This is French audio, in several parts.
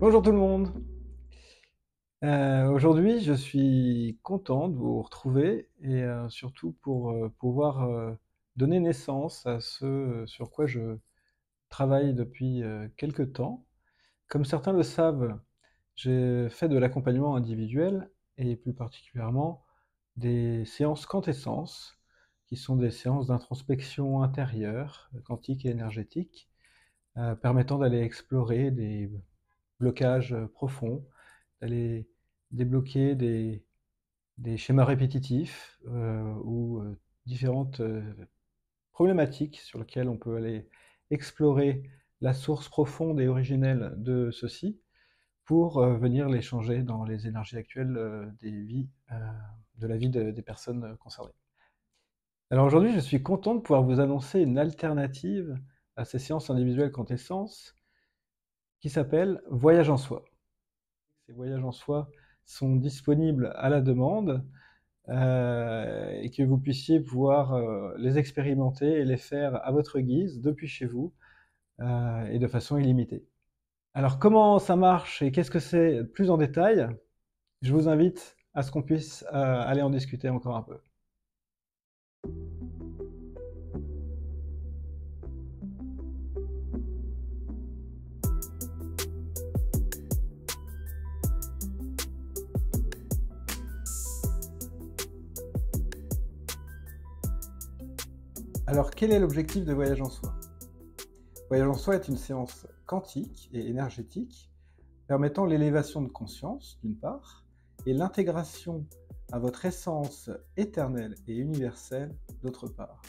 Bonjour tout le monde. Aujourd'hui, je suis content de vous retrouver et surtout pour pouvoir donner naissance à ce sur quoi je travaille depuis quelque temps. Comme certains le savent, j'ai fait de l'accompagnement individuel et plus particulièrement des séances quantessence, qui sont des séances d'introspection intérieure, quantique et énergétique, permettant d'aller explorer des blocages profonds, d'aller débloquer des schémas répétitifs ou différentes problématiques sur lesquelles on peut aller explorer la source profonde et originelle de ceci pour venir les changer dans les énergies actuelles de la vie des personnes concernées. Alors aujourd'hui, je suis content de pouvoir vous annoncer une alternative à ces séances individuelles quintessence qui s'appelle Voyage en soi. Ces voyages en soi sont disponibles à la demande et que vous puissiez pouvoir les expérimenter et les faire à votre guise depuis chez vous et de façon illimitée. Alors comment ça marche et qu'est-ce que c'est plus en détail? Je vous invite à ce qu'on puisse aller en discuter encore un peu. Alors quel est l'objectif de Voyage en soi? Voyage en soi est une séance quantique et énergétique permettant l'élévation de conscience, d'une part, et l'intégration à votre essence éternelle et universelle, d'autre part.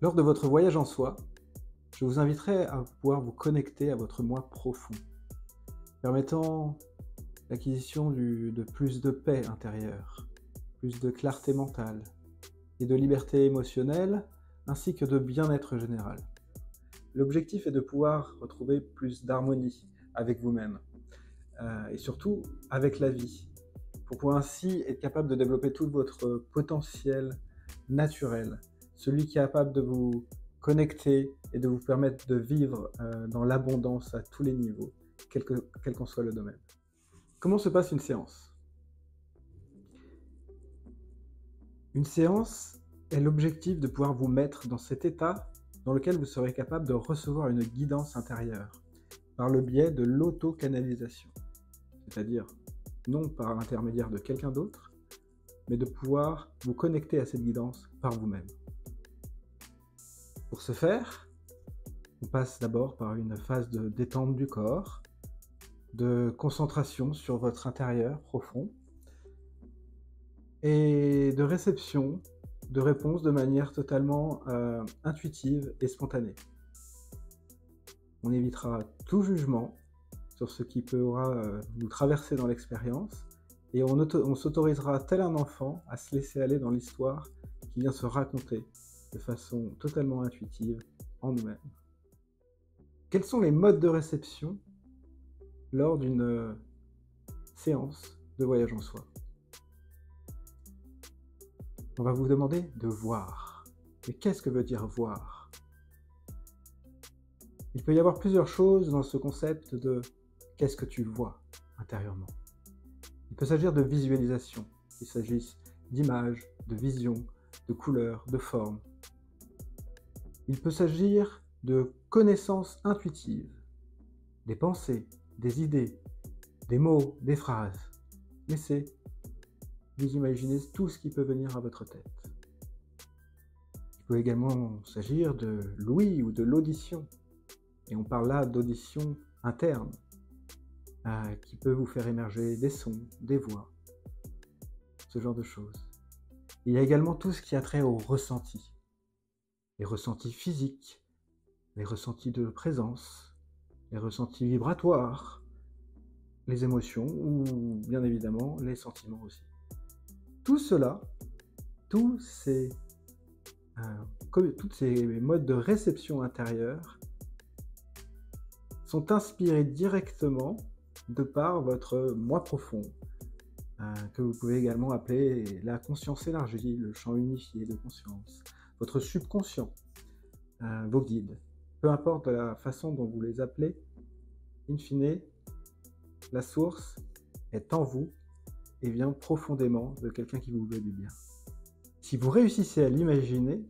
Lors de votre voyage en soi, je vous inviterai à pouvoir vous connecter à votre moi profond, permettant l'acquisition de plus de paix intérieure, plus de clarté mentale et de liberté émotionnelle, ainsi que de bien-être général. L'objectif est de pouvoir retrouver plus d'harmonie avec vous-même et surtout avec la vie, pour pouvoir ainsi être capable de développer tout votre potentiel naturel, celui qui est capable de vous connecter et de vous permettre de vivre dans l'abondance à tous les niveaux, quel qu'en soit le domaine. Comment se passe une séance? Une séance est l'objectif de pouvoir vous mettre dans cet état dans lequel vous serez capable de recevoir une guidance intérieure par le biais de l'auto-canalisation, c'est-à-dire non par l'intermédiaire de quelqu'un d'autre, mais de pouvoir vous connecter à cette guidance par vous-même. Pour ce faire, on passe d'abord par une phase de détente du corps, de concentration sur votre intérieur profond et de réception de réponses de manière totalement intuitive et spontanée. On évitera tout jugement sur ce qui pourra nous traverser dans l'expérience et on s'autorisera tel un enfant à se laisser aller dans l'histoire qui vient se raconter de façon totalement intuitive en nous-mêmes. Quels sont les modes de réception lors d'une séance de voyage en soi? On va vous demander de voir. Mais qu'est-ce que veut dire voir? Il peut y avoir plusieurs choses dans ce concept de qu'est-ce que tu vois intérieurement. Il peut s'agir de visualisation, qu'il s'agisse d'images, de visions, de couleurs, de formes. Il peut s'agir de connaissances intuitives, des pensées, des idées, des mots, des phrases. Laissez vous imaginez tout ce qui peut venir à votre tête. Il peut également s'agir de l'ouïe ou de l'audition. Et on parle là d'audition interne, qui peut vous faire émerger des sons, des voix, ce genre de choses. Il y a également tout ce qui a trait aux ressentis. Les ressentis physiques, les ressentis de présence, les ressentis vibratoires, les émotions ou bien évidemment les sentiments aussi. Tout cela, tous ces modes de réception intérieure sont inspirés directement de par votre moi profond, que vous pouvez également appeler la conscience élargie, le champ unifié de conscience, votre subconscient, vos guides. Peu importe la façon dont vous les appelez, in fine, La source est en vous et vient profondément de quelqu'un qui vous veut du bien. Si vous réussissez à l'imaginer,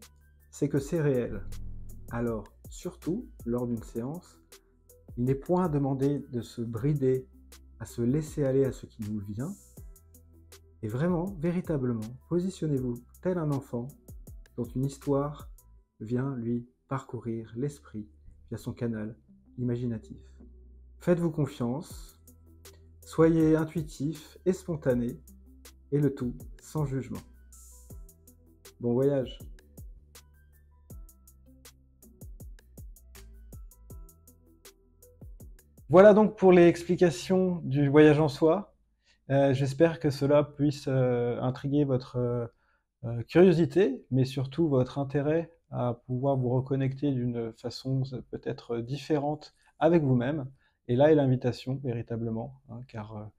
c'est que c'est réel. Alors, surtout, lors d'une séance, il n'est point demandé de se brider, à se laisser aller à ce qui nous vient. Et vraiment, véritablement, positionnez-vous tel un enfant dont une histoire vient lui parcourir l'esprit via son canal imaginatif. Faites-vous confiance, soyez intuitif et spontané, et le tout sans jugement. Bon voyage! Voilà donc pour les explications du voyage en soi. J'espère que cela puisse intriguer votre curiosité, mais surtout votre intérêt à pouvoir vous reconnecter d'une façon peut-être différente avec vous-même. Et là est l'invitation, véritablement, hein, car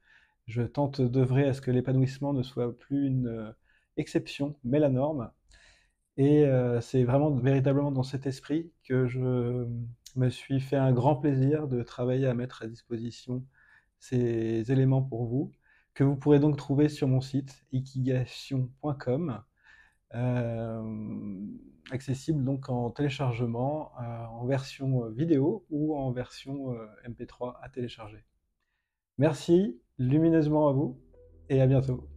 je tente d'œuvrer à ce que l'épanouissement ne soit plus une exception, mais la norme. Et c'est vraiment véritablement dans cet esprit que je me suis fait un grand plaisir de travailler à mettre à disposition ces éléments pour vous, que vous pourrez donc trouver sur mon site ikigation.com, accessible donc en téléchargement, en version vidéo ou en version MP3 à télécharger. Merci lumineusement à vous et à bientôt.